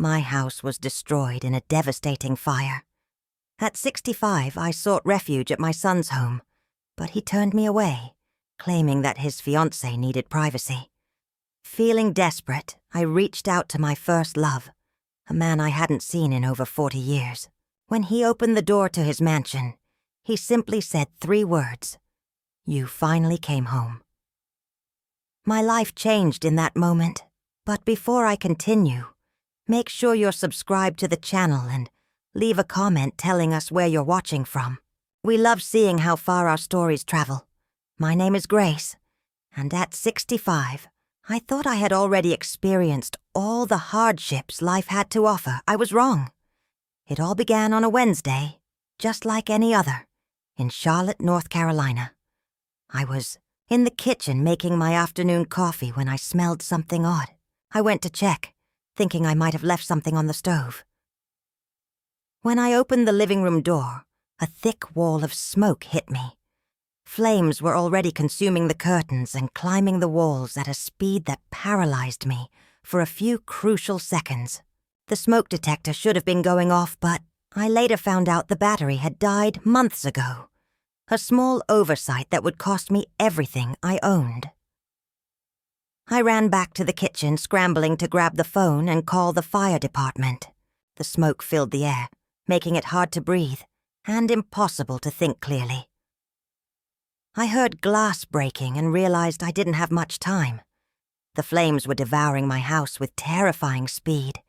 My house was destroyed in a devastating fire. At 65, I sought refuge at my son's home, but he turned me away, claiming that his fiancée needed privacy. Feeling desperate, I reached out to my first love, a man I hadn't seen in over 40 years. When he opened the door to his mansion, he simply said 3 words: "You finally came home." My life changed in that moment, but before I continue, make sure you're subscribed to the channel and leave a comment telling us where you're watching from. We love seeing how far our stories travel. My name is Grace, and at 65, I thought I had already experienced all the hardships life had to offer. I was wrong. It all began on a Wednesday, just like any other, in Charlotte, North Carolina. I was in the kitchen making my afternoon coffee when I smelled something odd. I went to check, thinking I might have left something on the stove. When I opened the living room door, a thick wall of smoke hit me. Flames were already consuming the curtains and climbing the walls at a speed that paralyzed me for a few crucial seconds. The smoke detector should have been going off, but I later found out the battery had died months ago. A small oversight that would cost me everything I owned. I ran back to the kitchen, scrambling to grab the phone and call the fire department. The smoke filled the air, making it hard to breathe and impossible to think clearly. I heard glass breaking and realized I didn't have much time. The flames were devouring my house with terrifying speed,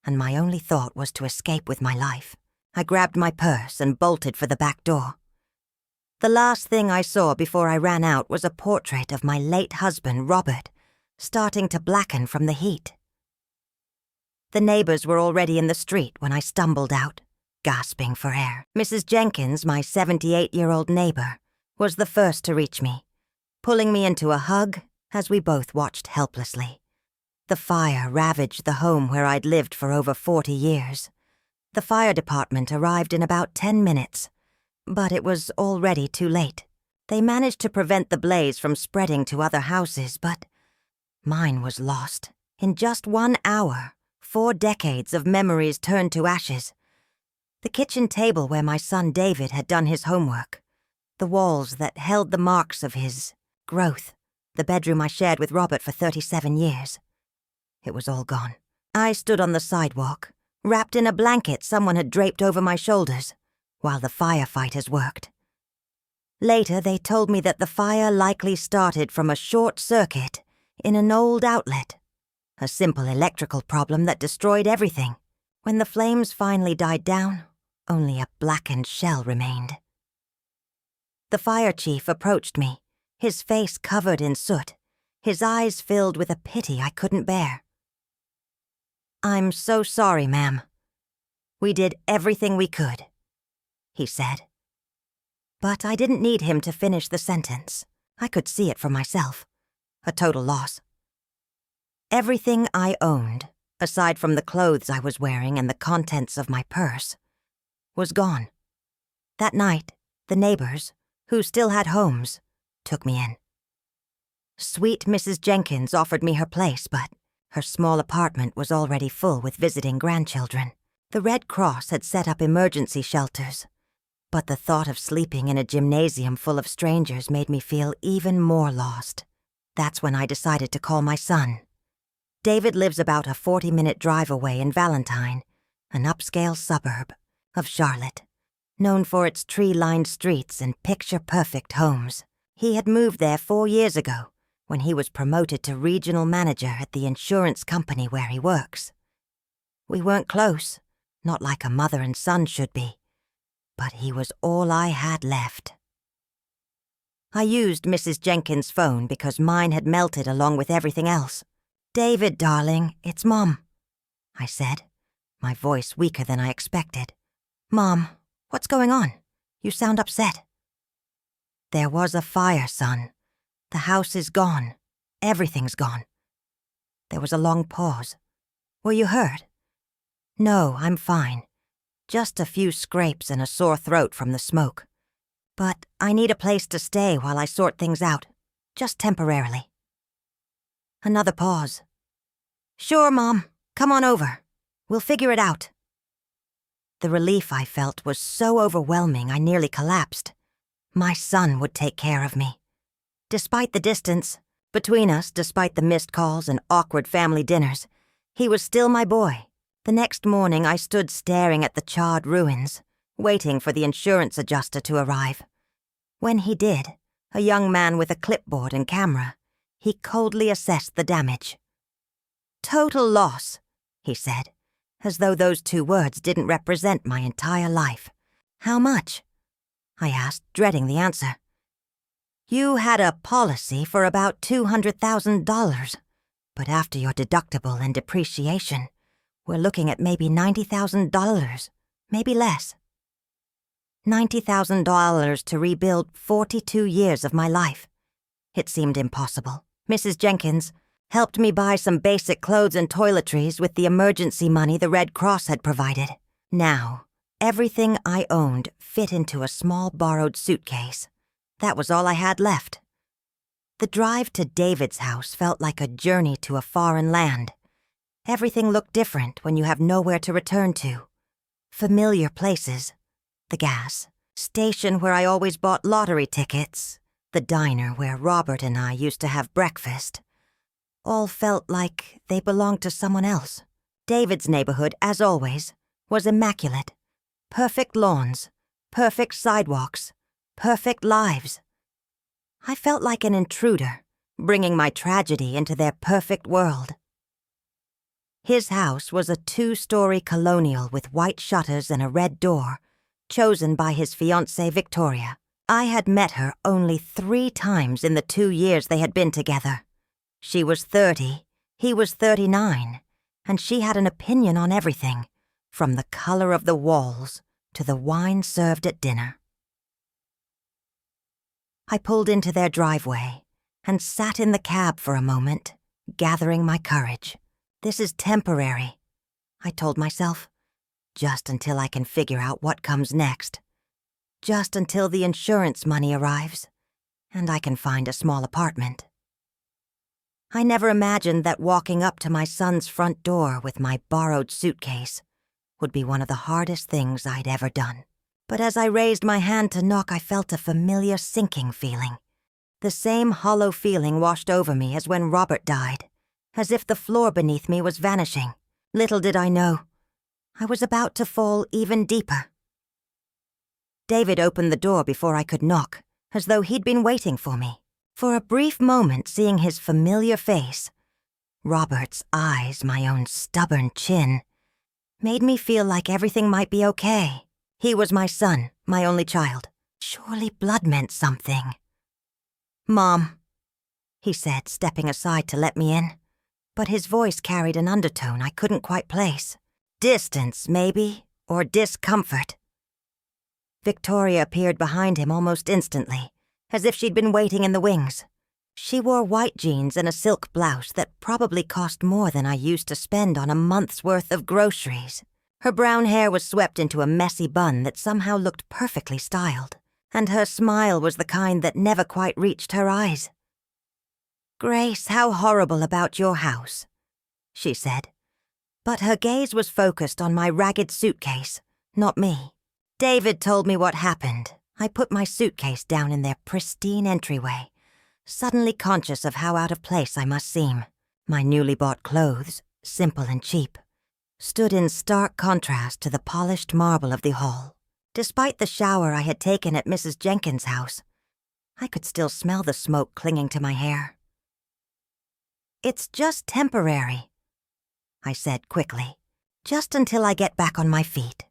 and my only thought was to escape with my life. I grabbed my purse and bolted for the back door. The last thing I saw before I ran out was a portrait of my late husband, Robert, starting to blacken from the heat. The neighbors were already in the street when I stumbled out, gasping for air. Mrs. Jenkins, my 78-year-old neighbor, was the first to reach me, pulling me into a hug as we both watched helplessly. The fire ravaged the home where I'd lived for over 40 years. The fire department arrived in about 10 minutes, but it was already too late. They managed to prevent the blaze from spreading to other houses, but mine was lost. In just 1 hour, 4 decades of memories turned to ashes. The kitchen table where my son David had done his homework, the walls that held the marks of his growth, the bedroom I shared with Robert for 37 years. It was all gone. I stood on the sidewalk, wrapped in a blanket someone had draped over my shoulders, while the firefighters worked. Later, they told me that the fire likely started from a short circuit in an old outlet, a simple electrical problem that destroyed everything. When the flames finally died down, only a blackened shell remained. The fire chief approached me, his face covered in soot, his eyes filled with a pity I couldn't bear. "I'm so sorry, ma'am. We did everything we could," he said. But I didn't need him to finish the sentence. I could see it for myself. A total loss. Everything I owned, aside from the clothes I was wearing and the contents of my purse, was gone. That night, the neighbors, who still had homes, took me in. Sweet Mrs. Jenkins offered me her place, but her small apartment was already full with visiting grandchildren. The Red Cross had set up emergency shelters, but the thought of sleeping in a gymnasium full of strangers made me feel even more lost. That's when I decided to call my son. David lives about a 40-minute drive away in Valentine, an upscale suburb of Charlotte, known for its tree-lined streets and picture-perfect homes. He had moved there 4 years ago, when he was promoted to regional manager at the insurance company where he works. We weren't close, not like a mother and son should be, but he was all I had left. I used Mrs. Jenkins' phone because mine had melted along with everything else. "David, darling, it's Mom," I said, my voice weaker than I expected. "Mom, what's going on? You sound upset." "There was a fire, son. The house is gone. Everything's gone." There was a long pause. "Were you hurt?" "No, I'm fine. Just a few scrapes and a sore throat from the smoke. But I need a place to stay while I sort things out, just temporarily." Another pause. "Sure, Mom. Come on over." We'll figure it out." The relief I felt was so overwhelming I nearly collapsed. My son would take care of me. Despite the distance between us, despite the missed calls and awkward family dinners, he was still my boy. The next morning I stood staring at the charred ruins, waiting for the insurance adjuster to arrive. When he did, a young man with a clipboard and camera, he coldly assessed the damage. "Total loss," he said, as though those 2 words didn't represent my entire life. "How much?" I asked, dreading the answer. "You had a policy for about $200,000, but after your deductible and depreciation, we're looking at maybe $90,000, maybe less." $90,000 to rebuild 42 years of my life. It seemed impossible. Mrs. Jenkins helped me buy some basic clothes and toiletries with the emergency money the Red Cross had provided. Now, everything I owned fit into a small borrowed suitcase. That was all I had left. The drive to David's house felt like a journey to a foreign land. Everything looked different when you have nowhere to return to. Familiar places. The gas station where I always bought lottery tickets. The diner where Robert and I used to have breakfast. All felt like they belonged to someone else. David's neighborhood, as always, was immaculate. Perfect lawns, perfect sidewalks, perfect lives. I felt like an intruder, bringing my tragedy into their perfect world. His house was a 2-story colonial with white shutters and a red door, chosen by his fiancée Victoria. I had met her only 3 times in the 2 years they had been together. She was 30, he was 39, and she had an opinion on everything, from the color of the walls to the wine served at dinner. I pulled into their driveway and sat in the cab for a moment, gathering my courage. This is temporary, I told myself, just until I can figure out what comes next. Just until the insurance money arrives, and I can find a small apartment. I never imagined that walking up to my son's front door with my borrowed suitcase would be one of the hardest things I'd ever done. But as I raised my hand to knock, I felt a familiar sinking feeling. The same hollow feeling washed over me as when Robert died, as if the floor beneath me was vanishing. Little did I know, I was about to fall even deeper. David opened the door before I could knock, as though he'd been waiting for me. For a brief moment, seeing his familiar face, Robert's eyes, my own stubborn chin, made me feel like everything might be okay. He was my son, my only child. Surely blood meant something. "Mom," he said, stepping aside to let me in, but his voice carried an undertone I couldn't quite place. Distance, maybe, or discomfort. Victoria appeared behind him almost instantly, as if she'd been waiting in the wings. She wore white jeans and a silk blouse that probably cost more than I used to spend on a month's worth of groceries. Her brown hair was swept into a messy bun that somehow looked perfectly styled, and her smile was the kind that never quite reached her eyes. "Grace, how horrible about your house," she said, but her gaze was focused on my ragged suitcase, not me. David told me what happened. I put my suitcase down in their pristine entryway, suddenly conscious of how out of place I must seem. My newly bought clothes, simple and cheap, stood in stark contrast to the polished marble of the hall. Despite the shower I had taken at Mrs. Jenkins' house, I could still smell the smoke clinging to my hair. "It's just temporary," I said quickly, "just until I get back on my feet."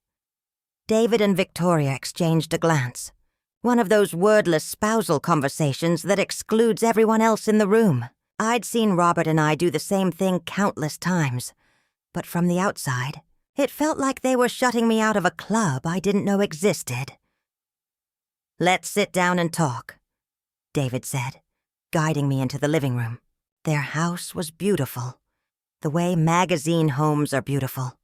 David and Victoria exchanged a glance, one of those wordless spousal conversations that excludes everyone else in the room. I'd seen Robert and I do the same thing countless times, but from the outside, it felt like they were shutting me out of a club I didn't know existed. "Let's sit down and talk," David said, guiding me into the living room. Their house was beautiful, the way magazine homes are beautiful.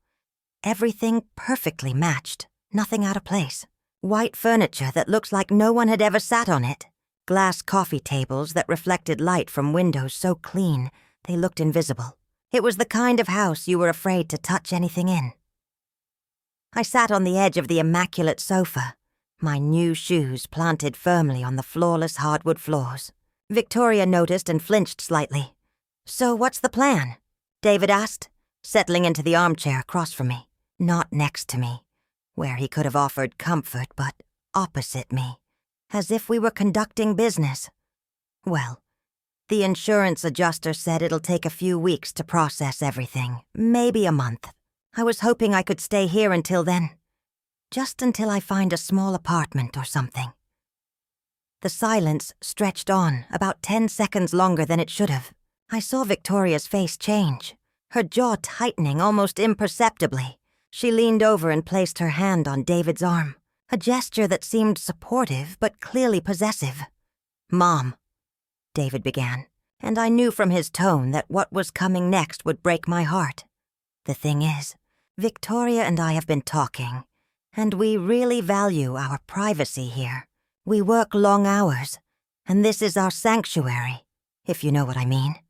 Everything perfectly matched. Nothing out of place. White furniture that looks like no one had ever sat on it. Glass coffee tables that reflected light from windows so clean they looked invisible. It was the kind of house you were afraid to touch anything in. I sat on the edge of the immaculate sofa, my new shoes planted firmly on the flawless hardwood floors. Victoria noticed and flinched slightly. "So what's the plan?" David asked, settling into the armchair across from me, not next to me, where he could have offered comfort, but opposite me, as if we were conducting business. "Well, the insurance adjuster said it'll take a few weeks to process everything, maybe a month. I was hoping I could stay here until then, just until I find a small apartment or something." The silence stretched on, about 10 seconds longer than it should have. I saw Victoria's face change, her jaw tightening almost imperceptibly. She leaned over and placed her hand on David's arm, a gesture that seemed supportive but clearly possessive. "Mom," David began, and I knew from his tone that what was coming next would break my heart. "The thing is, Victoria and I have been talking, and we really value our privacy here. We work long hours, and this is our sanctuary, if you know what I mean."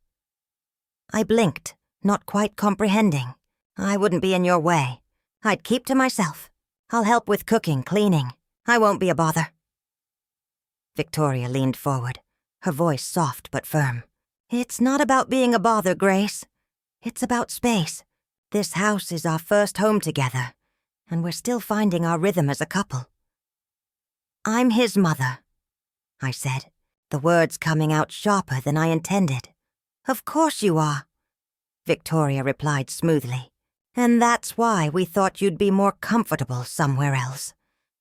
I blinked, not quite comprehending. "I wouldn't be in your way. I'd keep to myself. I'll help with cooking, cleaning. I won't be a bother." Victoria leaned forward, her voice soft but firm. "It's not about being a bother, Grace. It's about space. This house is our first home together, and we're still finding our rhythm as a couple." "I'm his mother," I said, the words coming out sharper than I intended. "Of course you are," Victoria replied smoothly. "And that's why we thought you'd be more comfortable somewhere else.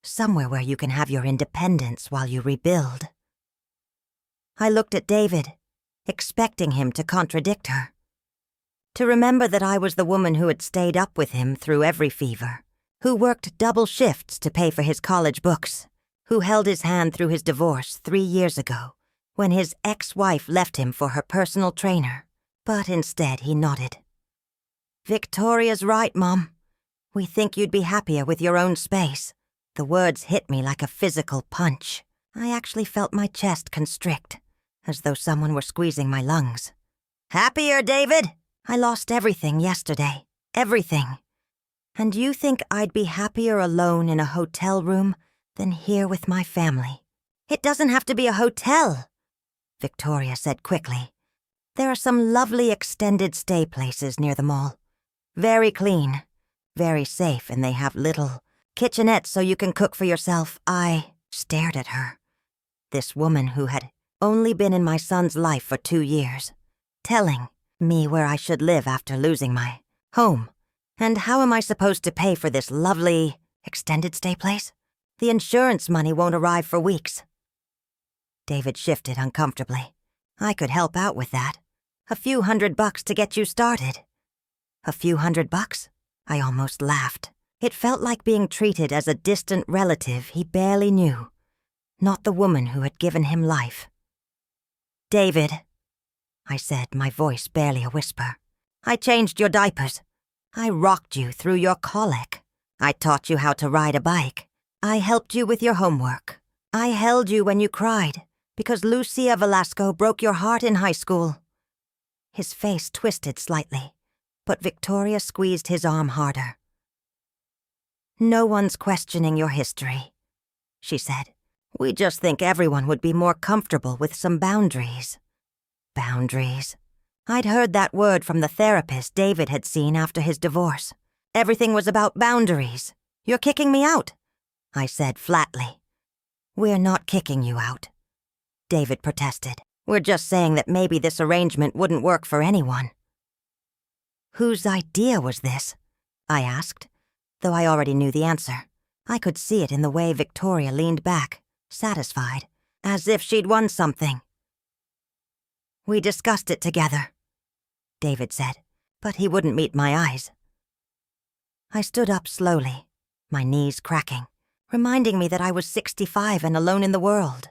Somewhere where you can have your independence while you rebuild." I looked at David, expecting him to contradict her. To remember that I was the woman who had stayed up with him through every fever, who worked double shifts to pay for his college books, who held his hand through his divorce 3 years ago, when his ex-wife left him for her personal trainer, but instead he nodded. "Victoria's right, Mom. We think you'd be happier with your own space." The words hit me like a physical punch. I actually felt my chest constrict, as though someone were squeezing my lungs. "Happier, David? I lost everything yesterday. Everything. And you think I'd be happier alone in a hotel room than here with my family?" "It doesn't have to be a hotel," Victoria said quickly. "There are some lovely extended stay places near the mall. Very clean, very safe, and they have little kitchenettes so you can cook for yourself." I stared at her. This woman who had only been in my son's life for 2 years, telling me where I should live after losing my home. And how am I supposed to pay for this lovely extended stay place? The insurance money won't arrive for weeks. David shifted uncomfortably. "I could help out with that. A few $100 to get you started." "A few $100? I almost laughed. It felt like being treated as a distant relative he barely knew, not the woman who had given him life. "David," I said, my voice barely a whisper, "I changed your diapers. I rocked you through your colic. I taught you how to ride a bike. I helped you with your homework. I held you when you cried, because Lucia Velasco broke your heart in high school." His face twisted slightly, but Victoria squeezed his arm harder. "No one's questioning your history," she said. "We just think everyone would be more comfortable with some boundaries." Boundaries. I'd heard that word from the therapist David had seen after his divorce. Everything was about boundaries. "You're kicking me out," I said flatly. "We're not kicking you out," David protested. "We're just saying that maybe this arrangement wouldn't work for anyone." "Whose idea was this?" I asked, though I already knew the answer. I could see it in the way Victoria leaned back, satisfied, as if she'd won something. "We discussed it together," David said, but he wouldn't meet my eyes. I stood up slowly, my knees cracking, reminding me that I was 65 and alone in the world.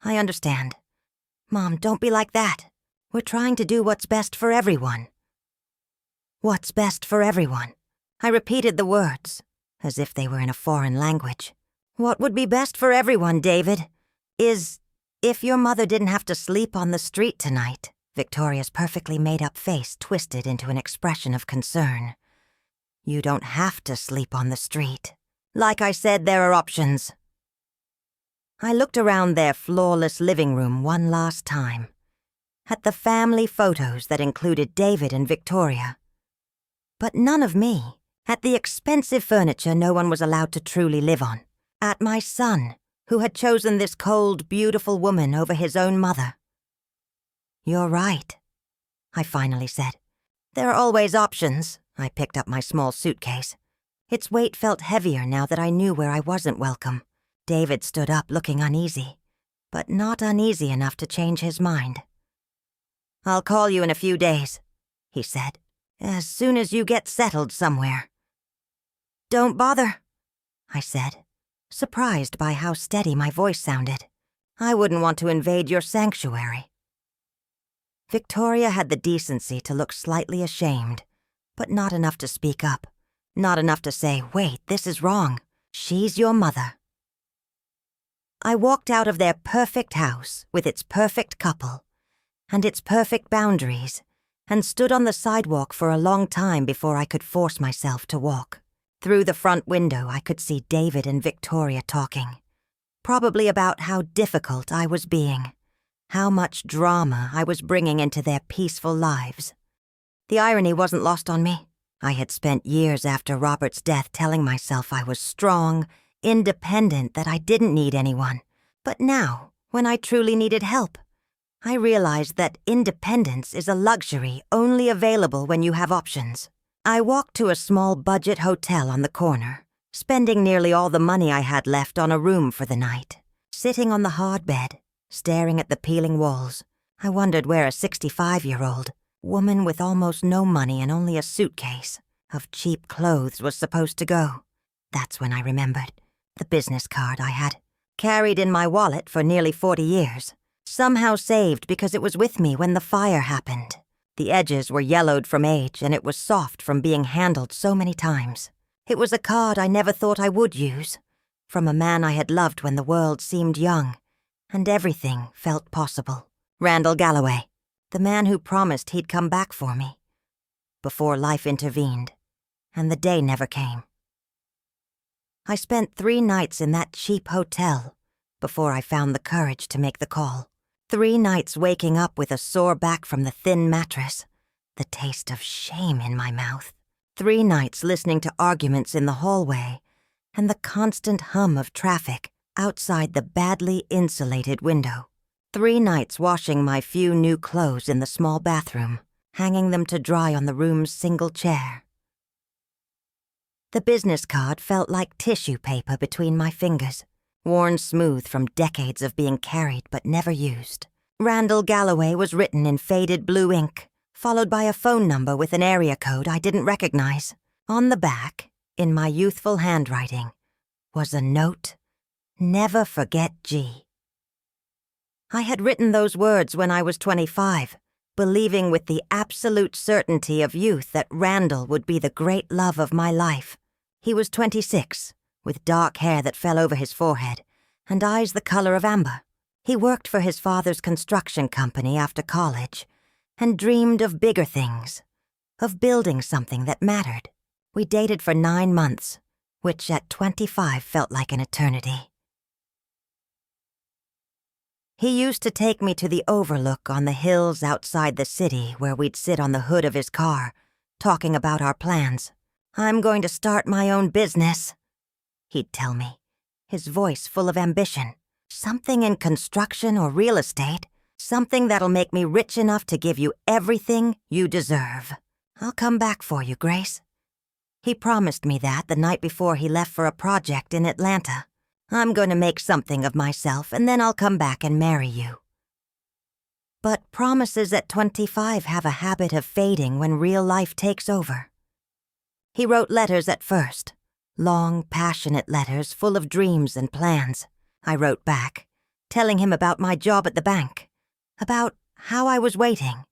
"I understand. Mom, don't be like that. We're trying to do what's best for everyone." "What's best for everyone?" I repeated the words, as if they were in a foreign language. "What would be best for everyone, David, is if your mother didn't have to sleep on the street tonight." Victoria's perfectly made-up face twisted into an expression of concern. "You don't have to sleep on the street. Like I said, there are options." I looked around their flawless living room one last time, at the family photos that included David and Victoria. But none of me, at the expensive furniture no one was allowed to truly live on, at my son, who had chosen this cold, beautiful woman over his own mother. "You're right," I finally said. "There are always options." I picked up my small suitcase. Its weight felt heavier now that I knew where I wasn't welcome. David stood up looking uneasy, but not uneasy enough to change his mind. "I'll call you in a few days," he said, "as soon as you get settled somewhere." "Don't bother," I said, surprised by how steady my voice sounded. "I wouldn't want to invade your sanctuary." Victoria had the decency to look slightly ashamed, but not enough to speak up, not enough to say, "Wait, this is wrong. She's your mother." I walked out of their perfect house with its perfect couple and its perfect boundaries and stood on the sidewalk for a long time before I could force myself to walk. Through the front window, I could see David and Victoria talking, probably about how difficult I was being, how much drama I was bringing into their peaceful lives. The irony wasn't lost on me. I had spent years after Robert's death telling myself I was strong, independent, that I didn't need anyone. But now, when I truly needed help, I realized that independence is a luxury only available when you have options. I walked to a small budget hotel on the corner, spending nearly all the money I had left on a room for the night. Sitting on the hard bed, staring at the peeling walls, I wondered where a 65-year-old woman with almost no money and only a suitcase of cheap clothes was supposed to go. That's when I remembered the business card I had carried in my wallet for nearly 40 years, somehow saved because it was with me when the fire happened. The edges were yellowed from age, and it was soft from being handled so many times. It was a card I never thought I would use, from a man I had loved when the world seemed young, and everything felt possible. Randall Galloway, the man who promised he'd come back for me, before life intervened, and the day never came. I spent 3 nights in that cheap hotel before I found the courage to make the call. 3 nights waking up with a sore back from the thin mattress, the taste of shame in my mouth. 3 nights listening to arguments in the hallway and the constant hum of traffic outside the badly insulated window. 3 nights washing my few new clothes in the small bathroom, hanging them to dry on the room's single chair. The business card felt like tissue paper between my fingers, worn smooth from decades of being carried but never used. Randall Galloway was written in faded blue ink, followed by a phone number with an area code I didn't recognize. On the back, in my youthful handwriting, was a note, "Never forget G." I had written those words when I was 25, believing with the absolute certainty of youth that Randall would be the great love of my life. He was 26, with dark hair that fell over his forehead, and eyes the color of amber. He worked for his father's construction company after college, and dreamed of bigger things, of building something that mattered. We dated for 9 months, which at 25 felt like an eternity. He used to take me to the overlook on the hills outside the city where we'd sit on the hood of his car, talking about our plans. "I'm going to start my own business," he'd tell me, his voice full of ambition. "Something in construction or real estate, something that'll make me rich enough to give you everything you deserve. I'll come back for you, Grace." He promised me that the night before he left for a project in Atlanta. "I'm going to make something of myself, and then I'll come back and marry you." But promises at 25 have a habit of fading when real life takes over. He wrote letters at first, long, passionate letters full of dreams and plans. I wrote back, telling him about my job at the bank, about how I was waiting,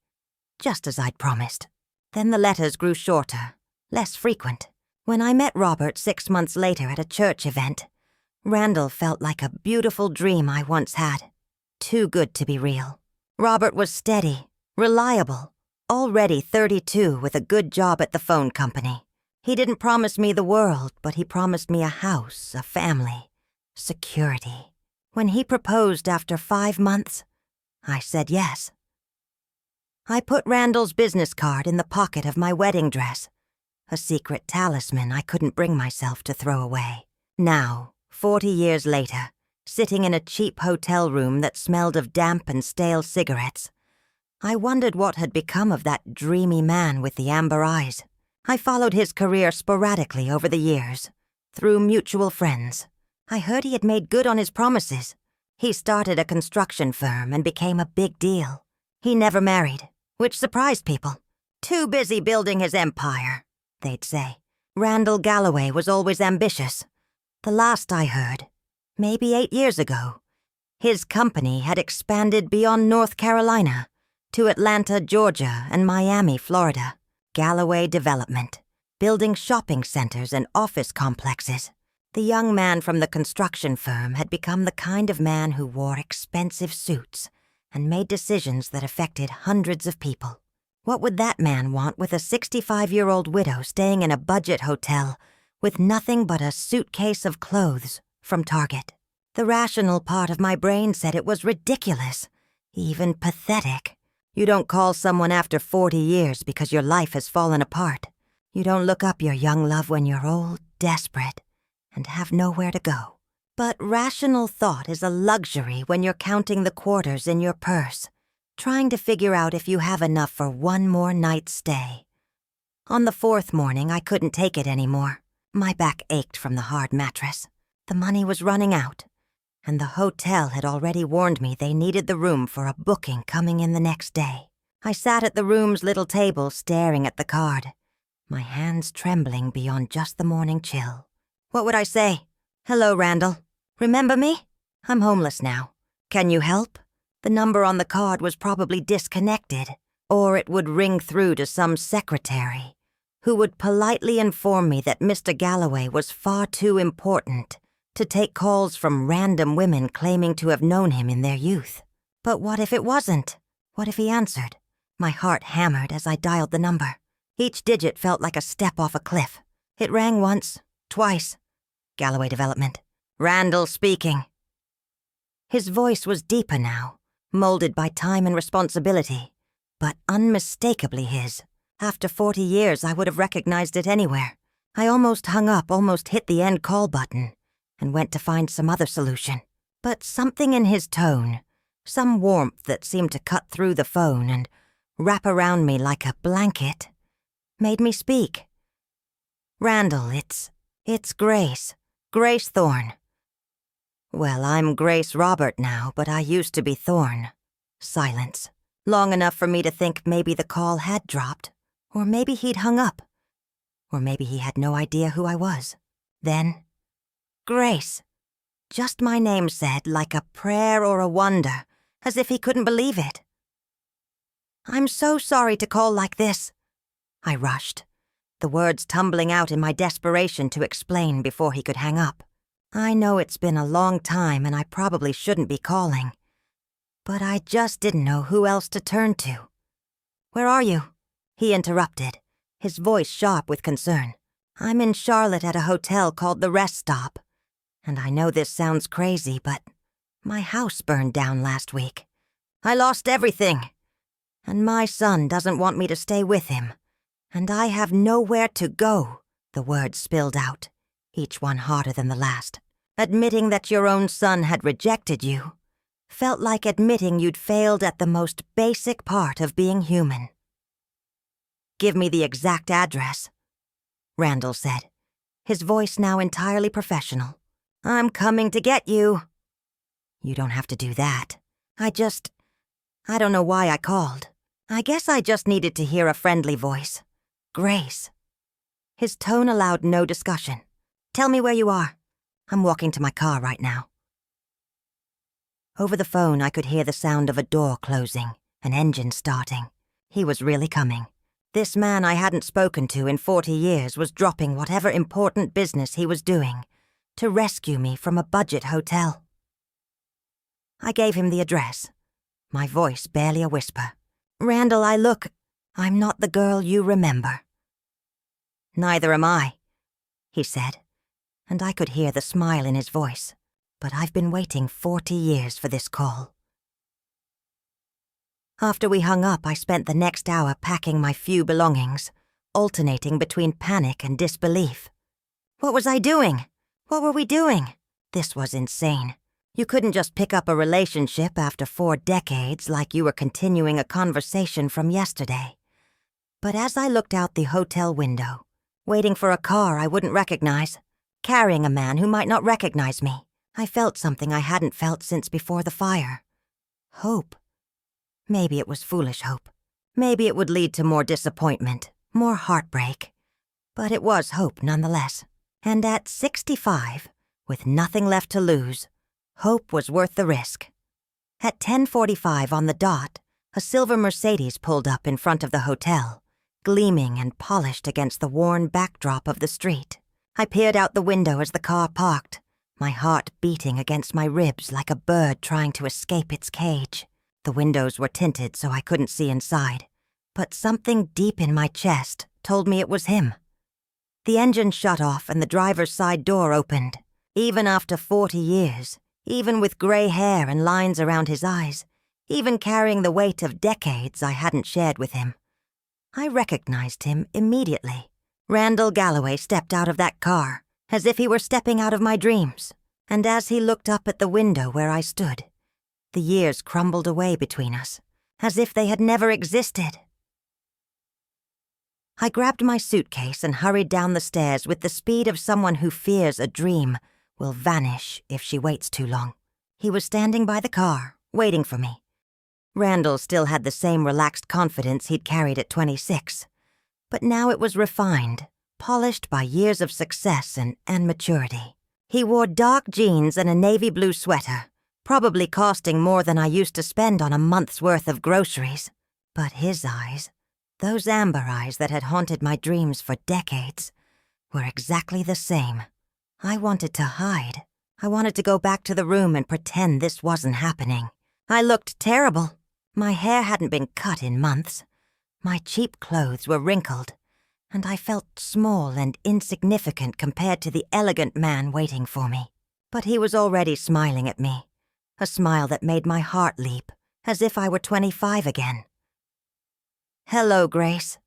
just as I'd promised. Then the letters grew shorter, less frequent. When I met Robert 6 months later at a church event, Randall felt like a beautiful dream I once had, too good to be real. Robert was steady, Reliable. Already 32 with a good job at the phone company. He didn't promise me the world, but he promised me a house, a family, security. When he proposed after 5 months, I said yes. I put Randall's business card in the pocket of my wedding dress, a secret talisman I couldn't bring myself to throw away. Now, 40 years later, sitting in a cheap hotel room that smelled of damp and stale cigarettes, I wondered what had become of that dreamy man with the amber eyes. I followed his career sporadically over the years, through mutual friends. I heard he had made good on his promises. He started a construction firm and became a big deal. He never married, which surprised people. Too busy building his empire, they'd say. Randall Galloway was always ambitious. The last I heard, maybe 8 years ago, his company had expanded beyond North Carolina to Atlanta, Georgia, and Miami, Florida. Galloway Development, building shopping centers and office complexes. The young man from the construction firm had become the kind of man who wore expensive suits and made decisions that affected hundreds of people. What would that man want with a 65-year-old widow staying in a budget hotel with nothing but a suitcase of clothes from Target? The rational part of my brain said it was ridiculous, even pathetic. You don't call someone after 40 years because your life has fallen apart. You don't look up your young love when you're old, desperate, and have nowhere to go. But rational thought is a luxury when you're counting the quarters in your purse, trying to figure out if you have enough for one more night's stay. On the 4th morning, I couldn't take it anymore. My back ached from the hard mattress. The money was running out, and the hotel had already warned me they needed the room for a booking coming in the next day. I sat at the room's little table staring at the card, my hands trembling beyond just the morning chill. What would I say? Hello, Randall. Remember me? I'm homeless now. Can you help? The number on the card was probably disconnected, or it would ring through to some secretary who would politely inform me that Mr. Galloway was far too important to take calls from random women claiming to have known him in their youth. But what if it wasn't? What if he answered? My heart hammered as I dialed the number. Each digit felt like a step off a cliff. It rang once, twice. Galloway Development. Randall speaking. His voice was deeper now, molded by time and responsibility, but unmistakably his. After 40 years, I would have recognized it anywhere. I almost hung up, almost hit the end call button, and went to find some other solution. But something in his tone, some warmth that seemed to cut through the phone and wrap around me like a blanket, made me speak. Randall, it's Grace. Grace Thorne. Well, I'm Grace Robert now, but I used to be Thorne. Silence. Long enough for me to think maybe the call had dropped, or maybe he'd hung up, or maybe he had no idea who I was. Then, Grace. Just my name said, like a prayer or a wonder, as if he couldn't believe it. I'm so sorry to call like this. I rushed, the words tumbling out in my desperation to explain before he could hang up. I know it's been a long time and I probably shouldn't be calling, but I just didn't know who else to turn to. Where are you? He interrupted, his voice sharp with concern. I'm in Charlotte at a hotel called the Rest Stop. And I know this sounds crazy, but my house burned down last week. I lost everything. And my son doesn't want me to stay with him. And I have nowhere to go, the words spilled out, each one harder than the last. Admitting that your own son had rejected you felt like admitting you'd failed at the most basic part of being human. Give me the exact address, Randall said, his voice now entirely professional. I'm coming to get you. You don't have to do that. I don't know why I called. I guess I just needed to hear a friendly voice. Grace. His tone allowed no discussion. Tell me where you are. I'm walking to my car right now. Over the phone, I could hear the sound of a door closing, an engine starting. He was really coming. This man I hadn't spoken to in 40 years was dropping whatever important business he was doing to rescue me from a budget hotel. I gave him the address, my voice barely a whisper. Randall, I'm not the girl you remember." "Neither am I," he said, and I could hear the smile in his voice, but I've been waiting 40 years for this call. After we hung up, I spent the next hour packing my few belongings, alternating between panic and disbelief. What was I doing? What were we doing? This was insane. You couldn't just pick up a relationship after 4 decades like you were continuing a conversation from yesterday. But as I looked out the hotel window, waiting for a car I wouldn't recognize, carrying a man who might not recognize me, I felt something I hadn't felt since before the fire. Hope. Maybe it was foolish hope. Maybe it would lead to more disappointment, more heartbreak. But it was hope nonetheless. And at 65, with nothing left to lose, hope was worth the risk. At 10:45 on the dot, a silver Mercedes pulled up in front of the hotel, gleaming and polished against the worn backdrop of the street. I peered out the window as the car parked, my heart beating against my ribs like a bird trying to escape its cage. The windows were tinted so I couldn't see inside, but something deep in my chest told me it was him. The engine shut off and the driver's side door opened. Even after 40 years, even with gray hair and lines around his eyes, even carrying the weight of decades I hadn't shared with him, I recognized him immediately. Randall Galloway stepped out of that car, as if he were stepping out of my dreams, and as he looked up at the window where I stood, the years crumbled away between us, as if they had never existed. I grabbed my suitcase and hurried down the stairs with the speed of someone who fears a dream will vanish if she waits too long. He was standing by the car, waiting for me. Randall still had the same relaxed confidence he'd carried at 26, but now it was refined, polished by years of success and maturity. He wore dark jeans and a navy blue sweater, probably costing more than I used to spend on a month's worth of groceries. But his eyes, those amber eyes that had haunted my dreams for decades, were exactly the same. I wanted to hide. I wanted to go back to the room and pretend this wasn't happening. I looked terrible. My hair hadn't been cut in months. My cheap clothes were wrinkled, and I felt small and insignificant compared to the elegant man waiting for me. But he was already smiling at me, a smile that made my heart leap, as if I were 25 again. "Hello, Grace,"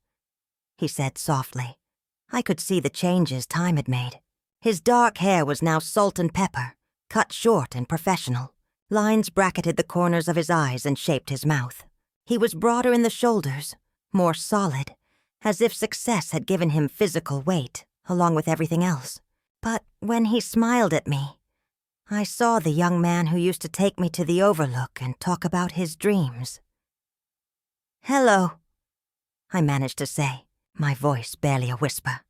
he said softly. I could see the changes time had made. His dark hair was now salt and pepper, cut short and professional. Lines bracketed the corners of his eyes and shaped his mouth. He was broader in the shoulders, more solid, as if success had given him physical weight, along with everything else. But when he smiled at me, I saw the young man who used to take me to the Overlook and talk about his dreams. "Hello," I managed to say, my voice barely a whisper.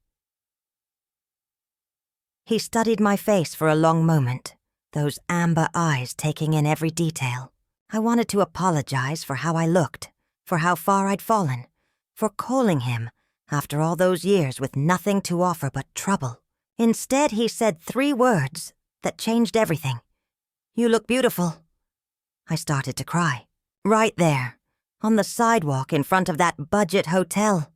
He studied my face for a long moment, those amber eyes taking in every detail. I wanted to apologize for how I looked, for how far I'd fallen, for calling him after all those years with nothing to offer but trouble. Instead, he said 3 words that changed everything. "You look beautiful." I started to cry. Right there, on the sidewalk in front of that budget hotel,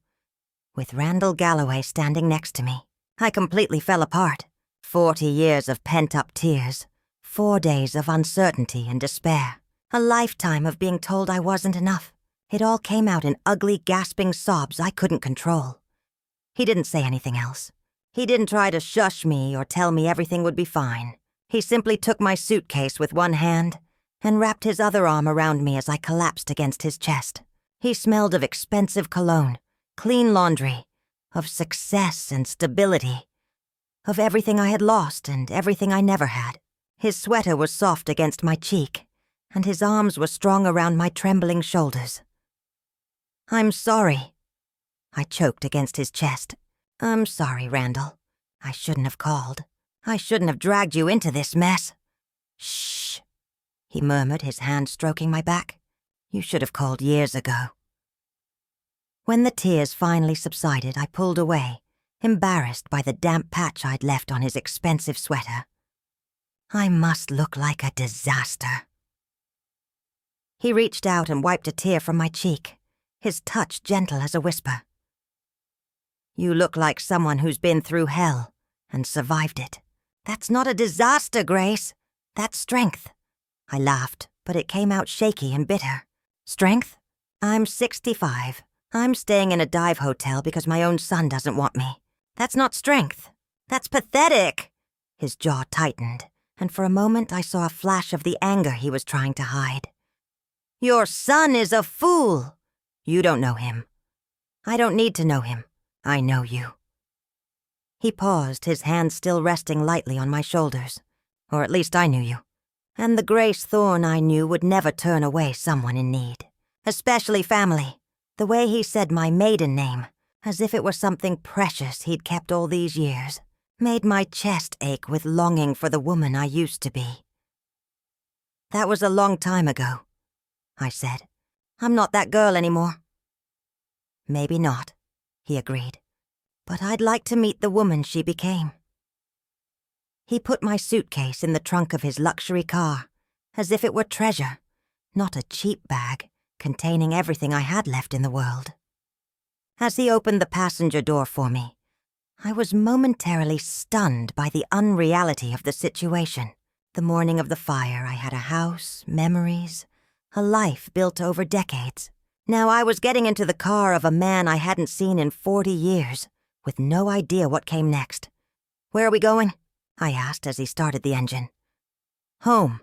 with Randall Galloway standing next to me. I completely fell apart. 40 years of pent-up tears, 4 days of uncertainty and despair, a lifetime of being told I wasn't enough. It all came out in ugly, gasping sobs I couldn't control. He didn't say anything else. He didn't try to shush me or tell me everything would be fine. He simply took my suitcase with one hand and wrapped his other arm around me as I collapsed against his chest. He smelled of expensive cologne, clean laundry, of success and stability, of everything I had lost and everything I never had. His sweater was soft against my cheek, and his arms were strong around my trembling shoulders. "I'm sorry," I choked against his chest. "I'm sorry, Randall. I shouldn't have called. I shouldn't have dragged you into this mess." "Shh," he murmured, his hand stroking my back. "You should have called years ago." When the tears finally subsided, I pulled away, embarrassed by the damp patch I'd left on his expensive sweater. I must look like a disaster. He reached out and wiped a tear from my cheek, his touch gentle as a whisper. "You look like someone who's been through hell and survived it. That's not a disaster, Grace. That's strength." I laughed, but it came out shaky and bitter. "Strength? I'm 65. I'm staying in a dive hotel because my own son doesn't want me. That's not strength. That's pathetic." His jaw tightened, and for a moment I saw a flash of the anger he was trying to hide. "Your son is a fool. You don't know him. I don't need to know him. I know you." He paused, his hand still resting lightly on my shoulders. "Or at least I knew you. And the Grace Thorne I knew would never turn away someone in need. Especially family. The way he said my maiden name, as if it were something precious he'd kept all these years, made my chest ache with longing for the woman I used to be." "That was a long time ago," I said. "I'm not that girl anymore." "Maybe not," he agreed. "But I'd like to meet the woman she became." He put my suitcase in the trunk of his luxury car, as if it were treasure, not a cheap bag containing everything I had left in the world. As he opened the passenger door for me, I was momentarily stunned by the unreality of the situation. The morning of the fire, I had a house, memories, a life built over decades. Now I was getting into the car of a man I hadn't seen in 40 years, with no idea what came next. "Where are we going?" I asked as he started the engine. "Home,"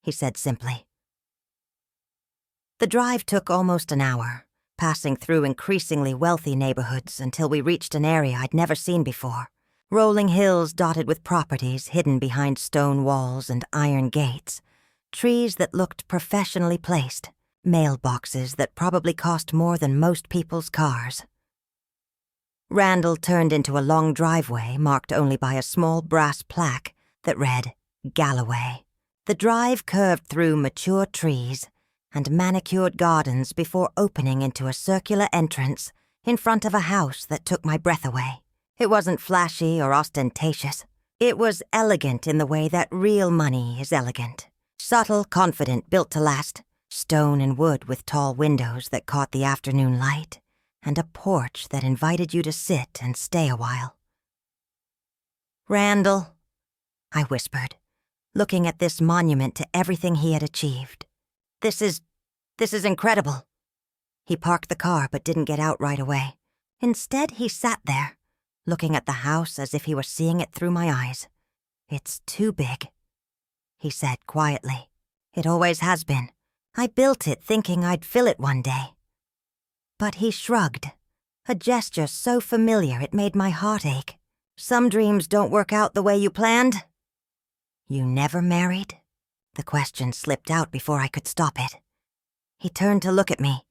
he said simply. The drive took almost an hour, passing through increasingly wealthy neighborhoods until we reached an area I'd never seen before. Rolling hills dotted with properties hidden behind stone walls and iron gates, trees that looked professionally placed, mailboxes that probably cost more than most people's cars. Randall turned into a long driveway marked only by a small brass plaque that read, Galloway. The drive curved through mature trees and manicured gardens before opening into a circular entrance in front of a house that took my breath away. It wasn't flashy or ostentatious. It was elegant in the way that real money is elegant. Subtle, confident, built to last. Stone and wood with tall windows that caught the afternoon light, and a porch that invited you to sit and stay a while. "Randall," I whispered, looking at this monument to everything he had achieved. This is incredible." He parked the car but didn't get out right away. Instead, he sat there, looking at the house as if he were seeing it through my eyes. "It's too big," he said quietly. "It always has been. I built it thinking I'd fill it one day." But he shrugged, a gesture so familiar it made my heart ache. "Some dreams don't work out the way you planned." "You never married?" The question slipped out before I could stop it. He turned to look at me,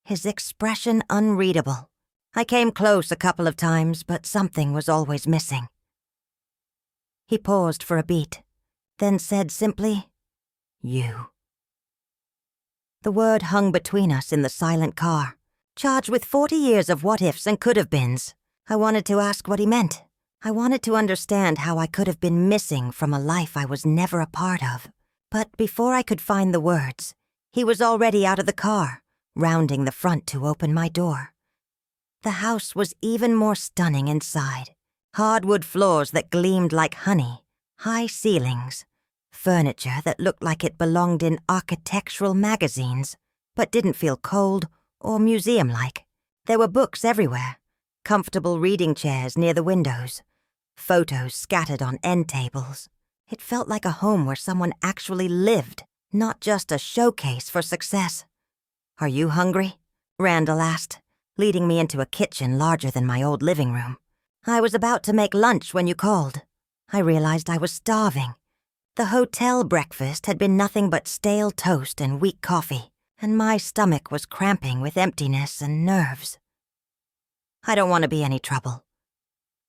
his expression unreadable. I came close a couple of times, but something was always missing. He paused for a beat, then said simply, "You." The word hung between us in the silent car, charged with 40 years of what-ifs and could-have-beens. I wanted to ask what he meant. I wanted to understand how I could have been missing from a life I was never a part of. But before I could find the words, he was already out of the car, rounding the front to open my door. The house was even more stunning inside. Hardwood floors that gleamed like honey, high ceilings, furniture that looked like it belonged in architectural magazines, but didn't feel cold or museum-like. There were books everywhere, comfortable reading chairs near the windows, photos scattered on end tables. It felt like a home where someone actually lived, not just a showcase for success. "Are you hungry?" Randall asked, leading me into a kitchen larger than my old living room. "I was about to make lunch when you called. I realized I was starving. The hotel breakfast had been nothing but stale toast and weak coffee, and my stomach was cramping with emptiness and nerves." "I don't want to be any trouble,"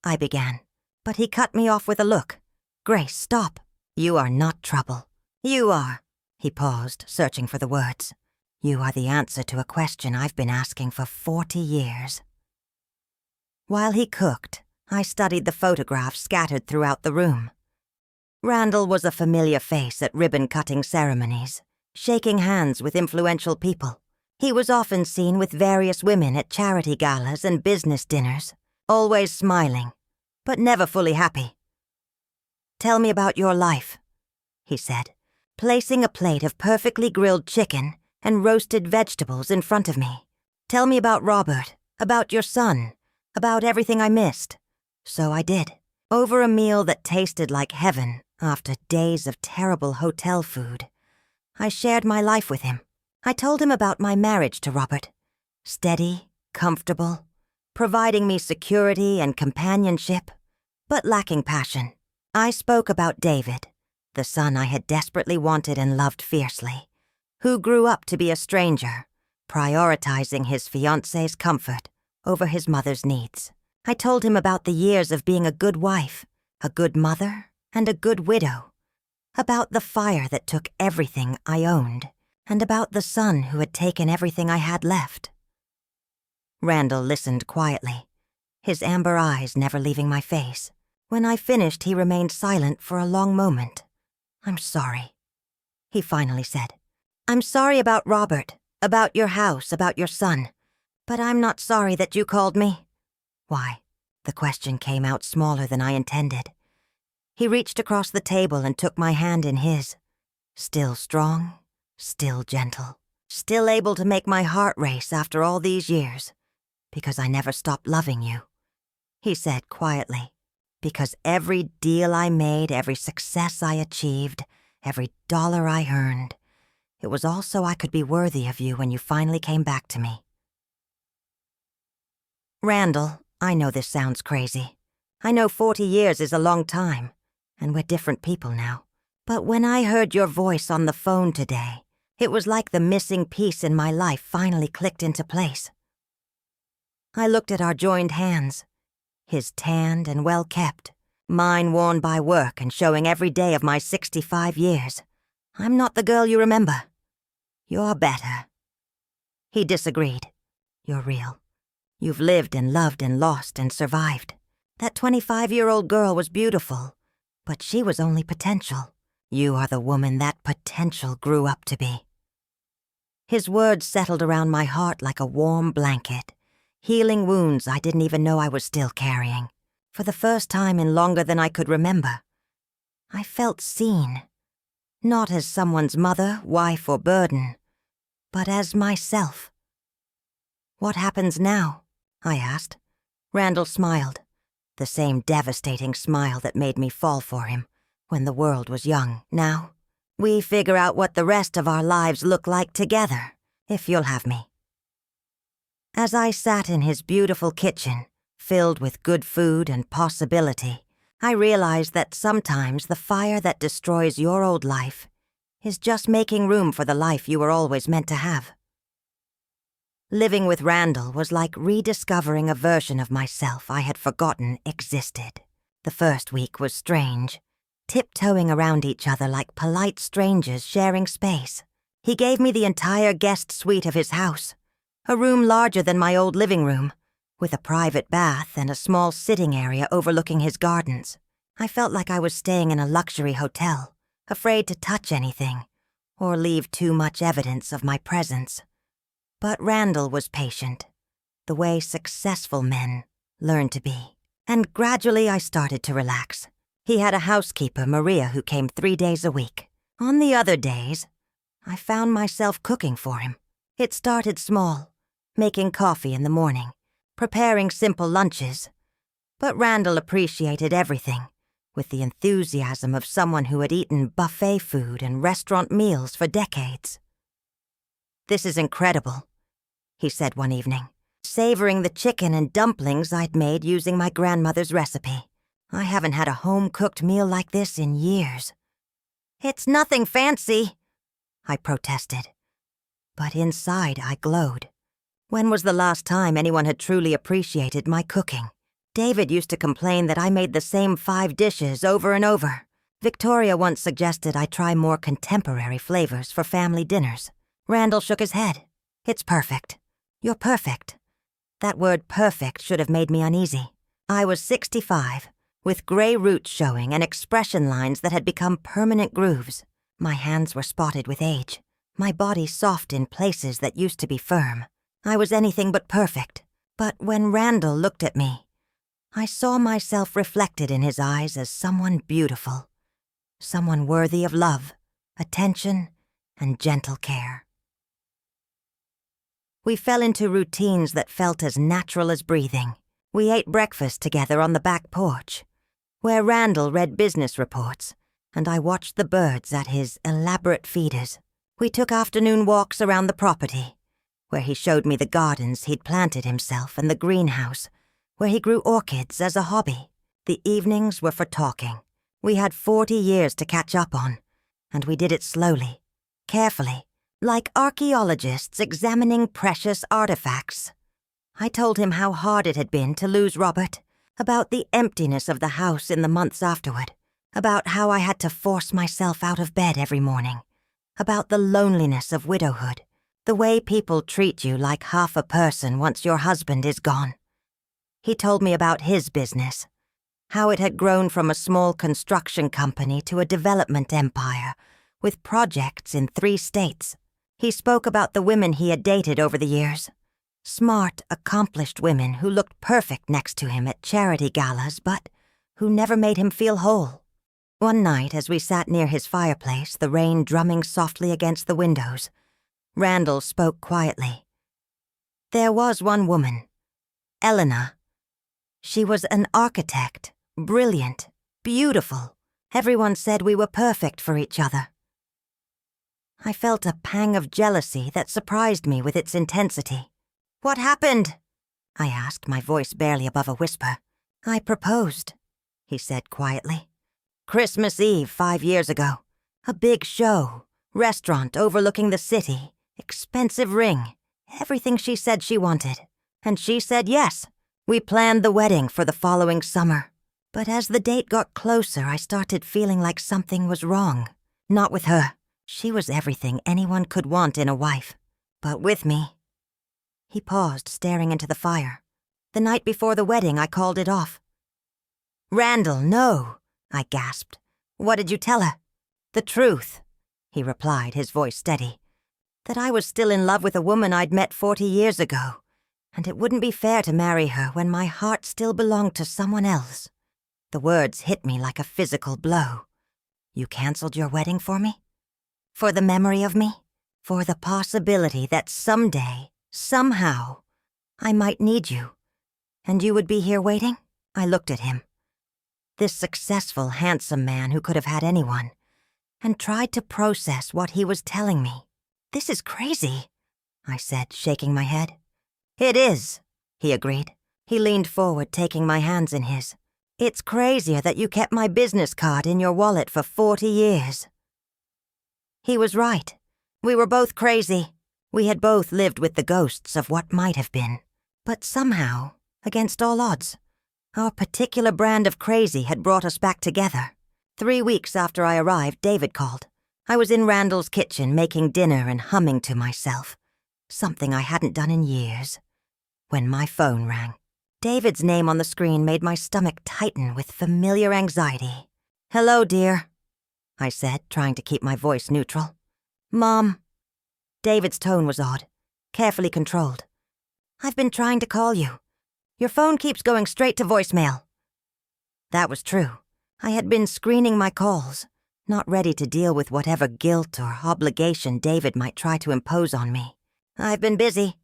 I began, but he cut me off with a look. "Grace, stop. You are not trouble. You are." He paused, searching for the words. "You are the answer to a question I've been asking for 40 years. While he cooked, I studied the photographs scattered throughout the room. Randall was a familiar face at ribbon-cutting ceremonies, shaking hands with influential people, He was often seen with various women at charity galas and business dinners, always smiling, but never fully happy. "Tell me about your life," he said, placing a plate of perfectly grilled chicken and roasted vegetables in front of me. "Tell me about Robert, about your son, about everything I missed." So I did, over a meal that tasted like heaven after days of terrible hotel food. I shared my life with him. I told him about my marriage to Robert. Steady, comfortable, providing me security and companionship, but lacking passion. I spoke about David, the son I had desperately wanted and loved fiercely, who grew up to be a stranger, prioritizing his fiancée's comfort over his mother's needs. I told him about the years of being a good wife, a good mother, and a good widow, about the fire that took everything I owned, and about the son who had taken everything I had left. Randall listened quietly, his amber eyes never leaving my face. When I finished, he remained silent for a long moment. "I'm sorry," he finally said. "I'm sorry about Robert, about your house, about your son, but I'm not sorry that you called me." "Why?" The question came out smaller than I intended. He reached across the table and took my hand in his. Still strong, still gentle, still able to make my heart race after all these years. "Because I never stopped loving you," he said quietly. "Because every deal I made, every success I achieved, every dollar I earned, it was all so I could be worthy of you when you finally came back to me." "Randall, I know this sounds crazy. I know 40 years is a long time, and we're different people now. But when I heard your voice on the phone today, it was like the missing piece in my life finally clicked into place." I looked at our joined hands, his tanned and well-kept, mine worn by work and showing every day of my 65 years. "I'm not the girl you remember. You're better." He disagreed. "You're real. You've lived and loved and lost and survived. That 25-year-old girl was beautiful, but she was only potential. You are the woman that potential grew up to be." His words settled around my heart like a warm blanket, healing wounds I didn't even know I was still carrying. For the first time in longer than I could remember, I felt seen. Not as someone's mother, wife, or burden, but as myself. "What happens now?" I asked. Randall smiled, the same devastating smile that made me fall for him when the world was young. "Now, we figure out what the rest of our lives look like together, if you'll have me." As I sat in his beautiful kitchen, filled with good food and possibility, I realized that sometimes the fire that destroys your old life is just making room for the life you were always meant to have. Living with Randall was like rediscovering a version of myself I had forgotten existed. The first week was strange, tiptoeing around each other like polite strangers sharing space. He gave me the entire guest suite of his house, a room larger than my old living room, with a private bath and a small sitting area overlooking his gardens. I felt like I was staying in a luxury hotel, afraid to touch anything or leave too much evidence of my presence. But Randall was patient, the way successful men learn to be. And gradually I started to relax. He had a housekeeper, Maria, who came 3 days a week. On the other days, I found myself cooking for him. It started small, making coffee in the morning, preparing simple lunches. But Randall appreciated everything, with the enthusiasm of someone who had eaten buffet food and restaurant meals for decades. "This is incredible," he said one evening, savoring the chicken and dumplings I'd made using my grandmother's recipe. "I haven't had a home-cooked meal like this in years." "It's nothing fancy," I protested. But inside I glowed. When was the last time anyone had truly appreciated my cooking? David used to complain that I made the same 5 dishes over and over. Victoria once suggested I try more contemporary flavors for family dinners. Randall shook his head. "It's perfect. You're perfect." That word perfect should have made me uneasy. I was 65, with gray roots showing and expression lines that had become permanent grooves. My hands were spotted with age. my body soft in places that used to be firm. I was anything but perfect. But when Randall looked at me, I saw myself reflected in his eyes as someone beautiful, someone worthy of love, attention, and gentle care. We fell into routines that felt as natural as breathing. We ate breakfast together on the back porch, where Randall read business reports, and I watched the birds at his elaborate feeders. We took afternoon walks around the property, where he showed me the gardens he'd planted himself and the greenhouse, where he grew orchids as a hobby. The evenings were for talking. We had 40 years to catch up on, and we did it slowly, carefully, like archaeologists examining precious artifacts. I told him how hard it had been to lose Robert, about the emptiness of the house in the months afterward, about how I had to force myself out of bed every morning, about the loneliness of widowhood, the way people treat you like half a person once your husband is gone. He told me about his business, how it had grown from a small construction company to a development empire, with projects in 3 states. He spoke about the women he had dated over the years. Smart, accomplished women who looked perfect next to him at charity galas, but who never made him feel whole. One night, as we sat near his fireplace, the rain drumming softly against the windows, Randall spoke quietly. There was one woman, Elena. She was an architect, brilliant, beautiful. Everyone said we were perfect for each other. I felt a pang of jealousy that surprised me with its intensity. "What happened?" I asked, my voice barely above a whisper. "I proposed," he said quietly. "Christmas Eve 5 years ago. A big show, restaurant overlooking the city, expensive ring, everything she said she wanted. And she said yes. We planned the wedding for the following summer. But as the date got closer, I started feeling like something was wrong. Not with her. She was everything anyone could want in a wife. But with me." He paused, staring into the fire. "The night before the wedding, I called it off." "Randall, no," I gasped. "What did you tell her?" "The truth," he replied, his voice steady. "That I was still in love with a woman I'd met 40 years ago, and it wouldn't be fair to marry her when my heart still belonged to someone else." The words hit me like a physical blow. "You canceled your wedding for me? For the memory of me? For the possibility that someday, somehow, I might need you, and you would be here waiting?" I looked at him, this successful, handsome man who could have had anyone, and tried to process what he was telling me. "This is crazy," I said, shaking my head. "It is," he agreed. He leaned forward, taking my hands in his. "It's crazier that you kept my business card in your wallet for 40 years. He was right. We were both crazy. We had both lived with the ghosts of what might have been. But somehow, against all odds, our particular brand of crazy had brought us back together. 3 weeks after I arrived, David called. I was in Randall's kitchen making dinner and humming to myself, something I hadn't done in years, when my phone rang. David's name on the screen made my stomach tighten with familiar anxiety. "Hello, dear," I said, trying to keep my voice neutral. "Mom." David's tone was odd, carefully controlled. "I've been trying to call you. Your phone keeps going straight to voicemail." That was true. I had been screening my calls, not ready to deal with whatever guilt or obligation David might try to impose on me. "I've been busy."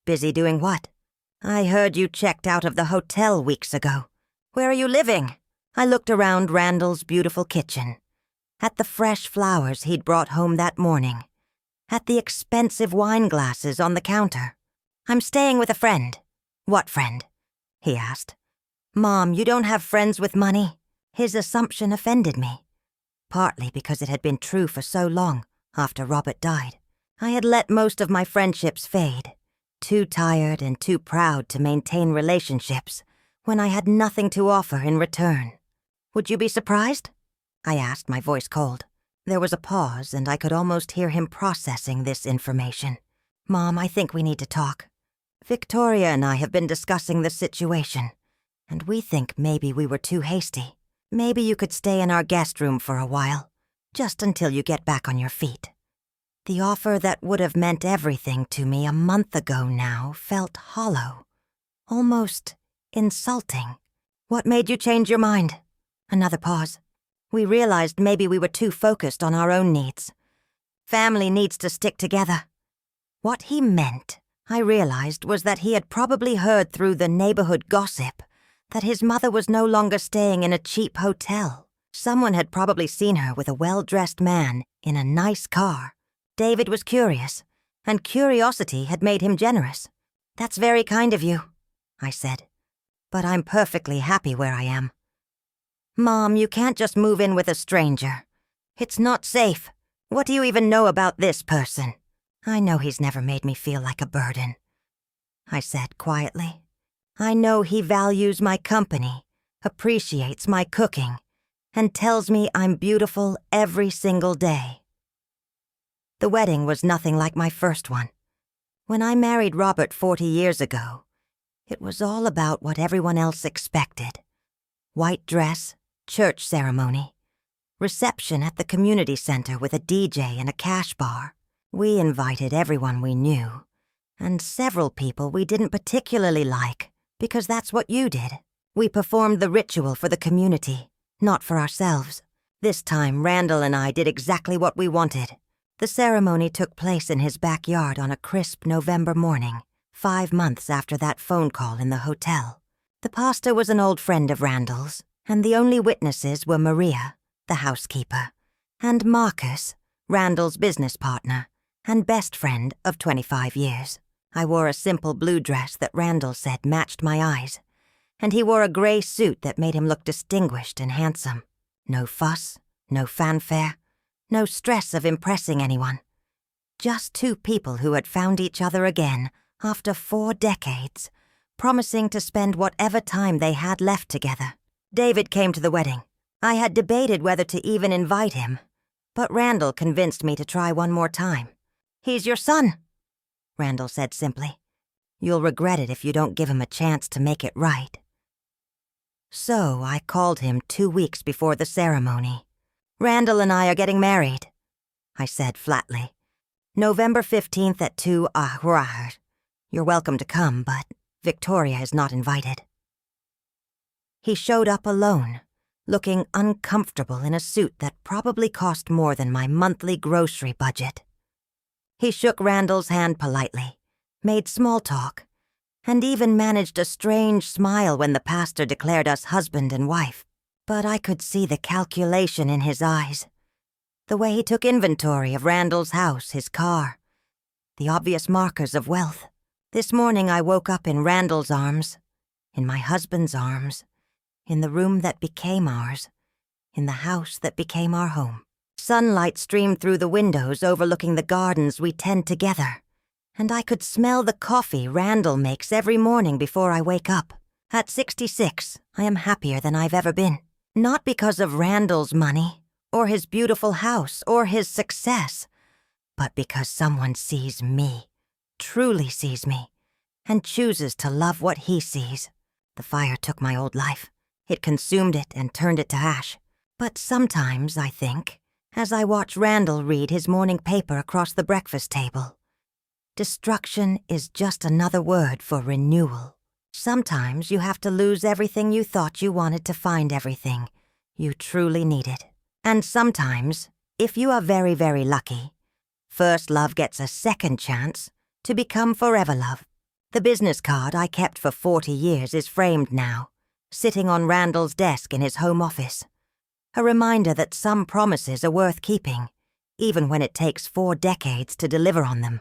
"Busy doing what?" "I heard you checked out of the hotel weeks ago. Where are you living?" I looked around Randall's beautiful kitchen, at the fresh flowers he'd brought home that morning, at the expensive wine glasses on the counter. "I'm staying with a friend." "What friend?" he asked. "Mom, you don't have friends with money." His assumption offended me, partly because it had been true for so long after Robert died. I had let most of my friendships fade, too tired and too proud to maintain relationships when I had nothing to offer in return. "Would you be surprised?" I asked, my voice cold. There was a pause, and I could almost hear him processing this information. "Mom, I think we need to talk. Victoria and I have been discussing the situation, and we think maybe we were too hasty. Maybe you could stay in our guest room for a while, just until you get back on your feet." The offer that would have meant everything to me a month ago now felt hollow, almost insulting. "What made you change your mind?" Another pause. We realized maybe we were too focused on our own needs. Family needs to stick together. What he meant, I realized, was that he had probably heard through the neighborhood gossip that his mother was no longer staying in a cheap hotel. Someone had probably seen her with a well-dressed man in a nice car. David was curious, and curiosity had made him generous. "That's very kind of you," I said, "but I'm perfectly happy where I am." "Mom, you can't just move in with a stranger. It's not safe. What do you even know about this person?" "I know he's never made me feel like a burden," I said quietly. "I know he values my company, appreciates my cooking, and tells me I'm beautiful every single day." The wedding was nothing like my first one. When I married Robert 40 years ago, it was all about what everyone else expected. White dress, church ceremony, reception at the community center with a DJ and a cash bar. We invited everyone we knew, and several people we didn't particularly like, because that's what you did. We performed the ritual for the community, not for ourselves. This time, Randall and I did exactly what we wanted. The ceremony took place in his backyard on a crisp November morning, 5 months after that phone call in the hotel. The pastor was an old friend of Randall's, and the only witnesses were Maria, the housekeeper, and Marcus, Randall's business partner and best friend of 25 years. I wore a simple blue dress that Randall said matched my eyes, and he wore a gray suit that made him look distinguished and handsome. No fuss, no fanfare, no stress of impressing anyone. Just two people who had found each other again after 4 decades, promising to spend whatever time they had left together. David came to the wedding. I had debated whether to even invite him, but Randall convinced me to try one more time. "He's your son," Randall said simply. "You'll regret it if you don't give him a chance to make it right." So I called him 2 weeks before the ceremony. "Randall and I are getting married," I said flatly. "November 15th at 2 hours. You're welcome to come, but Victoria is not invited." He showed up alone, looking uncomfortable in a suit that probably cost more than my monthly grocery budget. He shook Randall's hand politely, made small talk, and even managed a strange smile when the pastor declared us husband and wife. But I could see the calculation in his eyes, the way he took inventory of Randall's house, his car, the obvious markers of wealth. This morning I woke up in Randall's arms, in my husband's arms, in the room that became ours, in the house that became our home. Sunlight streamed through the windows overlooking the gardens we tend together, and I could smell the coffee Randall makes every morning before I wake up. At 66, I am happier than I've ever been. Not because of Randall's money, or his beautiful house, or his success, but because someone sees me, truly sees me, and chooses to love what he sees. The fire took my old life. It consumed it and turned it to ash. But sometimes, I think, as I watch Randall read his morning paper across the breakfast table, destruction is just another word for renewal. Sometimes you have to lose everything you thought you wanted to find everything you truly needed. And sometimes, if you are very, very lucky, first love gets a second chance to become forever love. The business card I kept for 40 years is framed now, sitting on Randall's desk in his home office. A reminder that some promises are worth keeping, even when it takes 4 decades to deliver on them.